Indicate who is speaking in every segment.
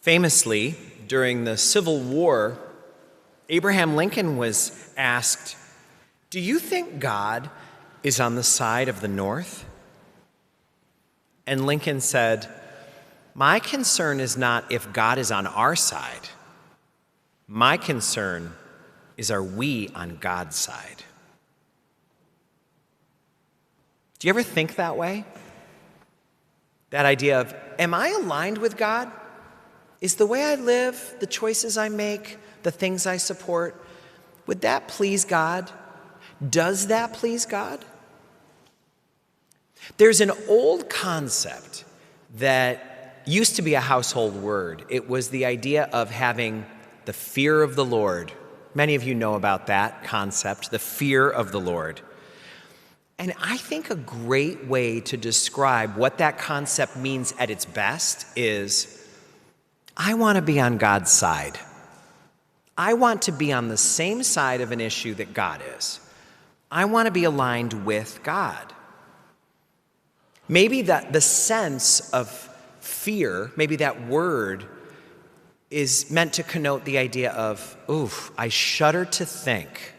Speaker 1: Famously, during the Civil War, Abraham Lincoln was asked, "Do you think God is on the side of the North?" And Lincoln said, "My concern is not if God is on our side. My concern is, are we on God's side?" Do you ever think that way? That idea of, am I aligned with God? Is the way I live, the choices I make, the things I support, would that please God? Does that please God? There's an old concept that used to be a household word. It was the idea of having the fear of the Lord. Many of you know about that concept, the fear of the Lord. And I think a great way to describe what that concept means at its best is, I want to be on God's side. I want to be on the same side of an issue that God is. I want to be aligned with God. Maybe the sense of fear, maybe that word is meant to connote the idea of, I shudder to think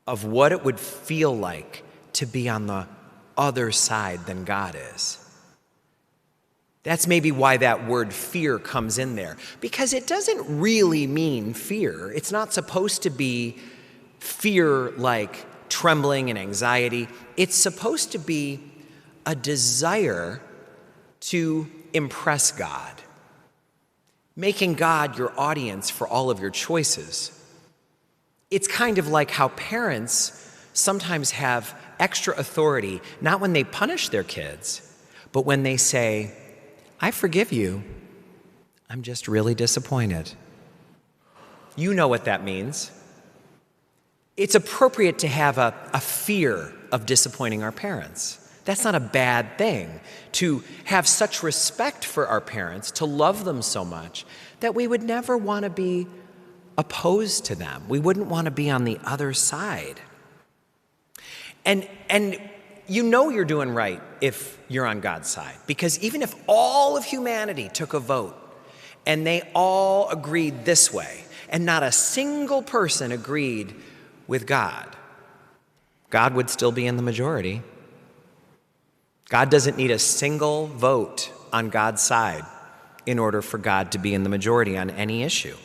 Speaker 1: of what it would feel like to be on the other side than God is. That's maybe why that word fear comes in there, because it doesn't really mean fear. It's not supposed to be fear like trembling and anxiety. It's supposed to be a desire to impress God, making God your audience for all of your choices. It's kind of like how parents sometimes have extra authority, not when they punish their kids, but when they say, "I forgive you, I'm just really disappointed." You know what that means. It's appropriate to have a fear of disappointing our parents. That's not a bad thing, to have such respect for our parents, to love them so much that we would never want to be opposed to them. We wouldn't want to be on the other side. And you know you're doing right if you're on God's side, because even if all of humanity took a vote and they all agreed this way, and not a single person agreed with God, God would still be in the majority. God doesn't need a single vote on God's side in order for God to be in the majority on any issue.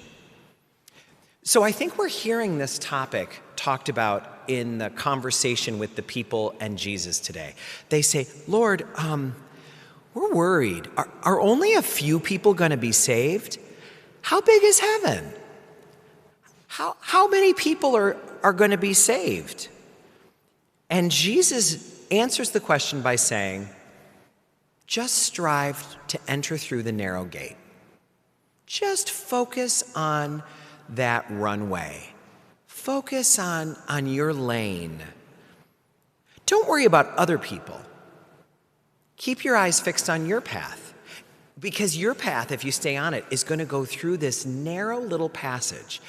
Speaker 1: So I think we're hearing this topic talked about in the conversation with the people and Jesus today. They say, "Lord, we're worried. Are only a few people going to be saved? How big is heaven? How many people are going to be saved?" And Jesus answers the question by saying, just strive to enter through the narrow gate. Just focus on that runway. Focus on your lane. Don't worry about other people. Keep your eyes fixed on your path, because your path, if you stay on it, is going to go through this narrow little passage,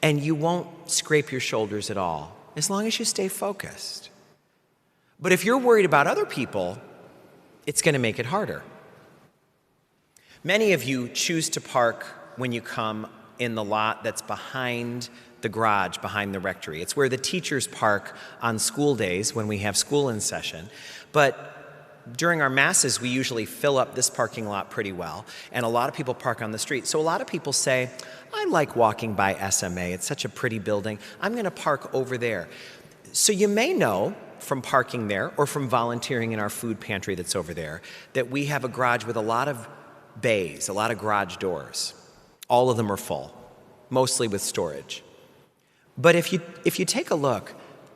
Speaker 1: and you won't scrape your shoulders at all as long as you stay focused. But if you're worried about other people, it's going to make it harder. Many of you choose to park when you come in the lot that's behind the garage, behind the rectory. It's where the teachers park on school days when we have school in session. But during our masses, we usually fill up this parking lot pretty well, and a lot of people park on the street. So a lot of people say, "I like walking by SMA. It's such a pretty building. I'm going to park over there." So you may know from parking there or from volunteering in our food pantry that's over there that we have a garage with a lot of bays, a lot of garage doors. All of them are full, mostly with storage. But if you take a look,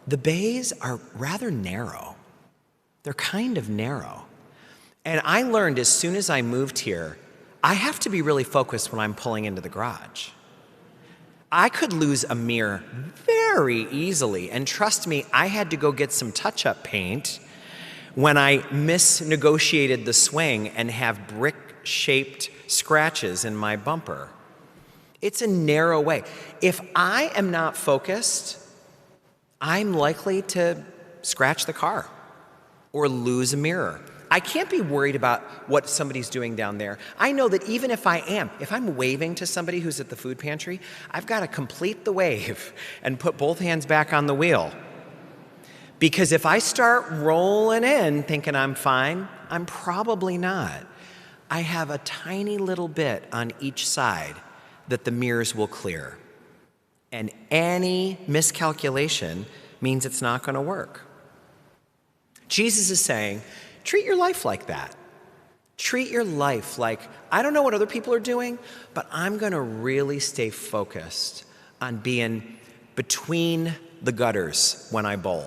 Speaker 1: the bays are rather narrow. They're kind of narrow. And I learned as soon as I moved here, I have to be really focused when I'm pulling into the garage. I could lose a mirror very easily, and trust me, I had to go get some touch-up paint when I misnegotiated the swing and have brick-shaped scratches in my bumper. It's a narrow way. If I am not focused, I'm likely to scratch the car or lose a mirror I can't be worried about what somebody's doing down there. I know that even if I'm waving to somebody who's at the food pantry, I've got to complete the wave and put both hands back on the wheel. Because if I start rolling in thinking I'm fine, I'm probably not. I have a tiny little bit on each side that the mirrors will clear. And any miscalculation means it's not going to work. Jesus is saying, treat your life like that. Treat your life like, I don't know what other people are doing, but I'm going to really stay focused on being between the gutters when I bowl,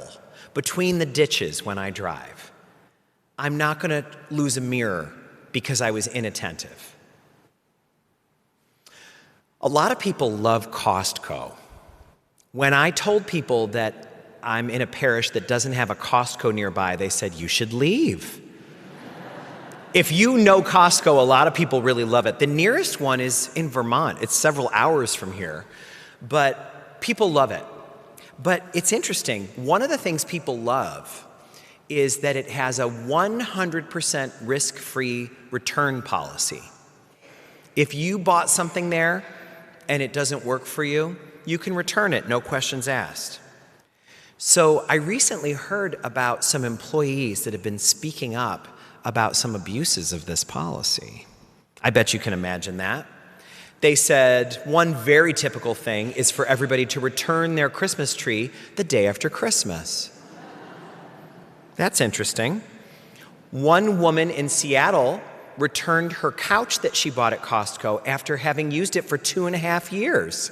Speaker 1: between the ditches when I drive. I'm not going to lose a mirror because I was inattentive. A lot of people love Costco. When I told people that I'm in a parish that doesn't have a Costco nearby, they said, you should leave. If you know Costco, a lot of people really love it. The nearest one is in Vermont. It's several hours from here, but people love it. But it's interesting. One of the things people love is that it has a 100% risk-free return policy. If you bought something there and it doesn't work for you, you can return it, no questions asked. So I recently heard about some employees that have been speaking up about some abuses of this policy. I bet you can imagine that. They said one very typical thing is for everybody to return their Christmas tree the day after Christmas. That's interesting. One woman in Seattle returned her couch that she bought at Costco after having used it for 2.5 years.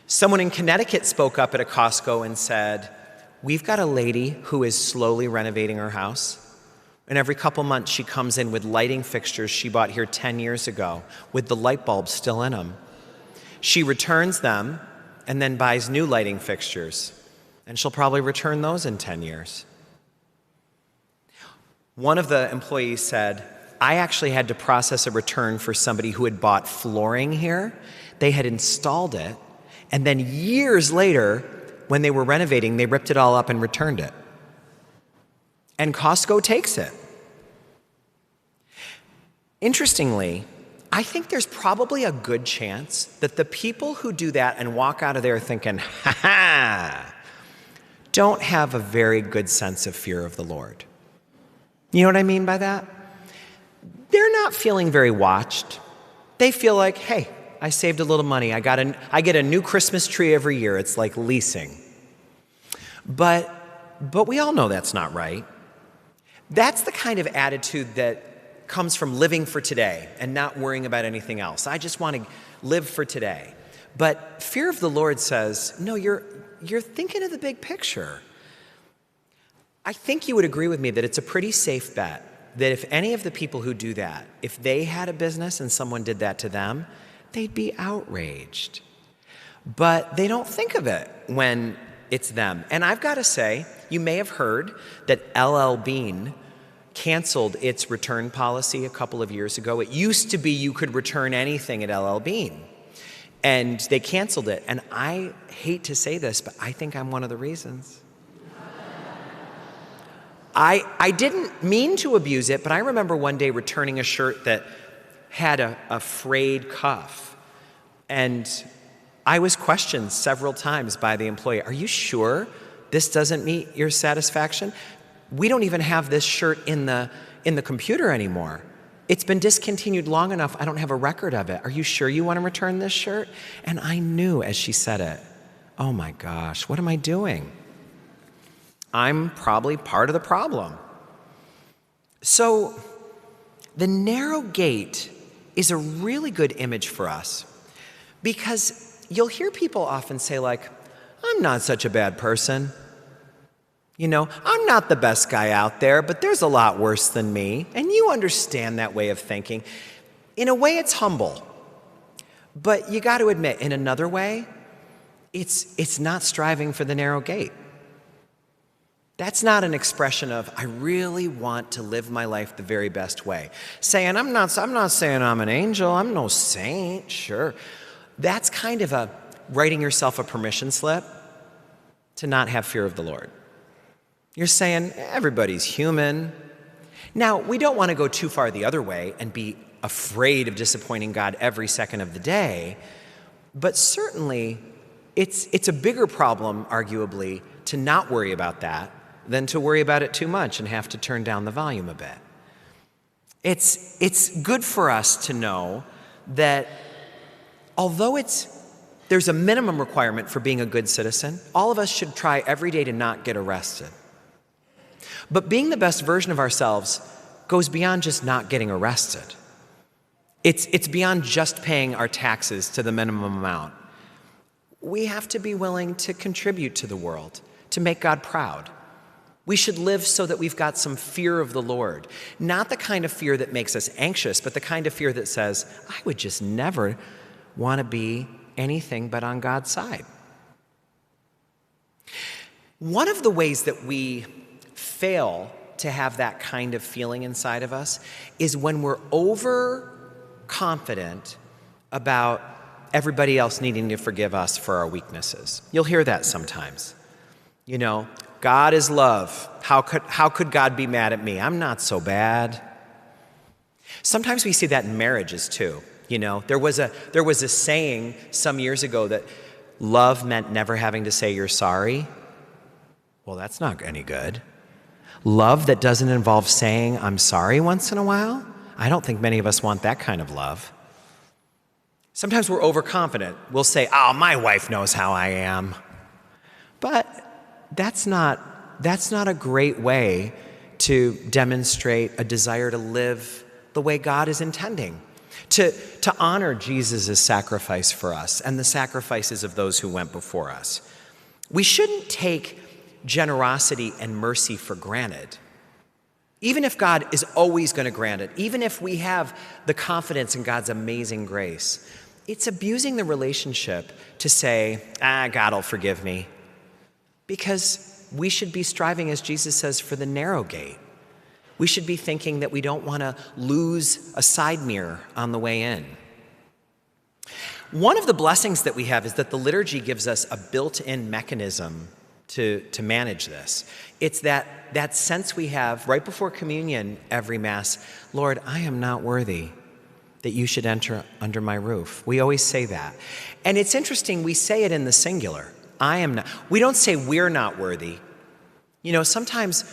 Speaker 1: Someone in Connecticut spoke up at a Costco and said, we've got a lady who is slowly renovating her house. And every couple months she comes in with lighting fixtures she bought here 10 years ago with the light bulbs still in them. She returns them and then buys new lighting fixtures. And she'll probably return those in 10 years. One of the employees said, I actually had to process a return for somebody who had bought flooring here. They had installed it. And then years later, when they were renovating, they ripped it all up and returned it. And Costco takes it. Interestingly, I think there's probably a good chance that the people who do that and walk out of there thinking, ha ha, don't have a very good sense of fear of the Lord. You know what I mean by that? They're not feeling very watched. They feel like, hey, I saved a little money. I get a new Christmas tree every year. It's like leasing. But we all know that's not right. That's the kind of attitude that comes from living for today and not worrying about anything else. I just want to live for today. But fear of the Lord says, no, you're thinking of the big picture. I think you would agree with me that it's a pretty safe bet that if any of the people who do that, if they had a business and someone did that to them, they'd be outraged. But they don't think of it when it's them. And I've got to say, you may have heard that LL Bean canceled its return policy a couple of years ago. It used to be you could return anything at LL Bean. And they canceled it. And I hate to say this, but I think I'm one of the reasons. I didn't mean to abuse it, but I remember one day returning a shirt that had a frayed cuff. And I was questioned several times by the employee. Are you sure this doesn't meet your satisfaction? We don't even have this shirt in the computer anymore. It's been discontinued long enough, I don't have a record of it. Are you sure you want to return this shirt? And I knew as she said it, oh my gosh, what am I doing? I'm probably part of the problem. So the narrow gate is a really good image for us because you'll hear people often say like, I'm not such a bad person. You know, I'm not the best guy out there, but there's a lot worse than me. And you understand that way of thinking. In a way, it's humble. But you got to admit, in another way, it's not striving for the narrow gate. That's not an expression of, I really want to live my life the very best way. Saying, I'm not saying I'm an angel, I'm no saint, sure. That's kind of a writing yourself a permission slip to not have fear of the Lord. You're saying, everybody's human. Now, we don't want to go too far the other way and be afraid of disappointing God every second of the day, but certainly it's a bigger problem, arguably, to not worry about that than to worry about it too much and have to turn down the volume a bit. It's good for us to know that although there's a minimum requirement for being a good citizen, all of us should try every day to not get arrested. But being the best version of ourselves goes beyond just not getting arrested. It's beyond just paying our taxes to the minimum amount. We have to be willing to contribute to the world, to make God proud. We should live so that we've got some fear of the Lord. Not the kind of fear that makes us anxious, but the kind of fear that says, I would just never want to be anything but on God's side. One of the ways that we fail to have that kind of feeling inside of us is when we're overconfident about everybody else needing to forgive us for our weaknesses. You'll hear that sometimes. God is love. How could God be mad at me? I'm not so bad. Sometimes we see that in marriages too. There was a saying some years ago that love meant never having to say you're sorry. Well, that's not any good. Love that doesn't involve saying I'm sorry once in a while? I don't think many of us want that kind of love. Sometimes we're overconfident. We'll say, oh, my wife knows how I am. But that's not a great way to demonstrate a desire to live the way God is intending, to honor Jesus' sacrifice for us and the sacrifices of those who went before us. We shouldn't take generosity and mercy for granted. Even if God is always going to grant it, even if we have the confidence in God's amazing grace, it's abusing the relationship to say, God will forgive me. Because we should be striving, as Jesus says, for the narrow gate. We should be thinking that we don't want to lose a side mirror on the way in. One of the blessings that we have is that the liturgy gives us a built-in mechanism to manage this. It's that sense we have right before communion every Mass, Lord, I am not worthy that you should enter under my roof. We always say that. And it's interesting, we say it in the singular. I am not. We don't say we're not worthy. Sometimes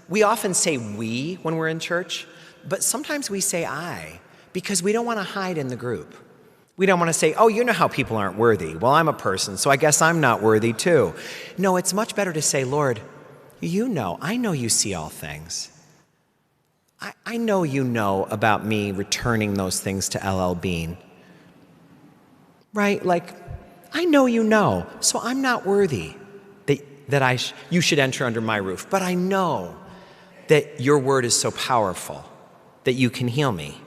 Speaker 1: we often say we when we're in church, but sometimes we say I because we don't want to hide in the group. We don't want to say, oh, you know how people aren't worthy. Well, I'm a person, so I guess I'm not worthy too. No, it's much better to say, Lord, I know you see all things. I know you know about me returning those things to L.L. Bean. Right? I know you know, so I'm not worthy that you should enter under my roof. But I know that your word is so powerful that you can heal me.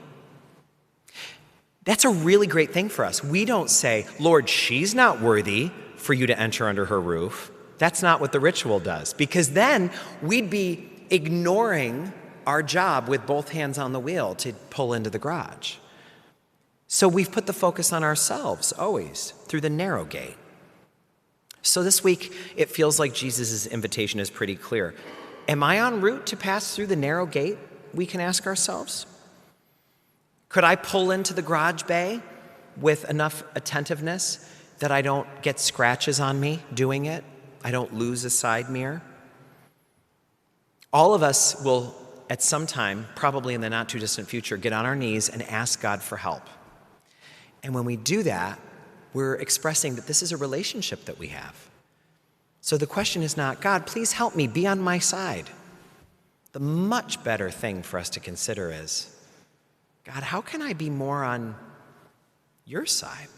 Speaker 1: That's a really great thing for us. We don't say, Lord, she's not worthy for you to enter under her roof. That's not what the ritual does, because then we'd be ignoring our job with both hands on the wheel to pull into the garage. So we've put the focus on ourselves always through the narrow gate. So this week, it feels like Jesus' invitation is pretty clear. Am I en route to pass through the narrow gate? We can ask ourselves. Could I pull into the garage bay with enough attentiveness that I don't get scratches on me doing it? I don't lose a side mirror? All of us will, at some time, probably in the not too distant future, get on our knees and ask God for help. And when we do that, we're expressing that this is a relationship that we have. So the question is not, God, please help me, be on my side. The much better thing for us to consider is, God, how can I be more on your side?